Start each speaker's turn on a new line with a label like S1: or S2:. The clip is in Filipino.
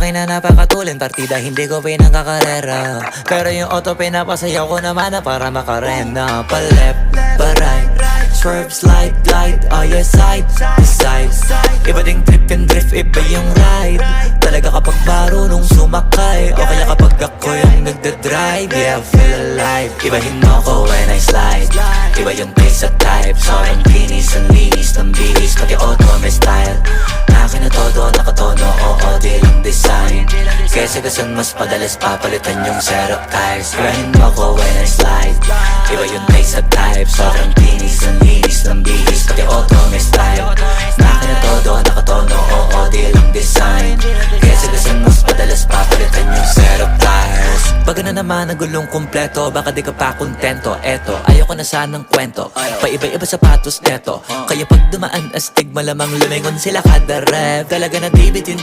S1: akin na napakatulin, partida hindi ko pinangkakarera. Pero yung auto pinapasayaw ko naman na para makarena. Pa left, pa right, swerve, slide, glide, oh yeah, side to side. Iba ding trip and drift, iba yung ride. Talaga kapag marunong sumakay, o kaya kapag ako yung nagdadrive, yeah, feel alive. Ibahin mo ko when I slide, iba yung pace at type. Sobrang kinis, ang linis ng bihis, pati auto may style. Akin na todo, nakatono, oo, di lang design. Kesa gasan mas padalas papalitan yung setup tires. Ibahin mo ko when I slide, iba yung pace at type. Sobrang kinis, ang linis ng bihis, pati auto may style. Akin na todo, nakatono, oo, di lang design. Kesa gasan mas padalas papalitan yung setup tires. Pag na naman ang gulong kumpleto, baka di ka pa kontento. Eto, ayoko na sanang kwento, paiba-iba sapatos neto. Kaya pag dumaan astig, malamang lumingon sila kada rep. Talaga na David yung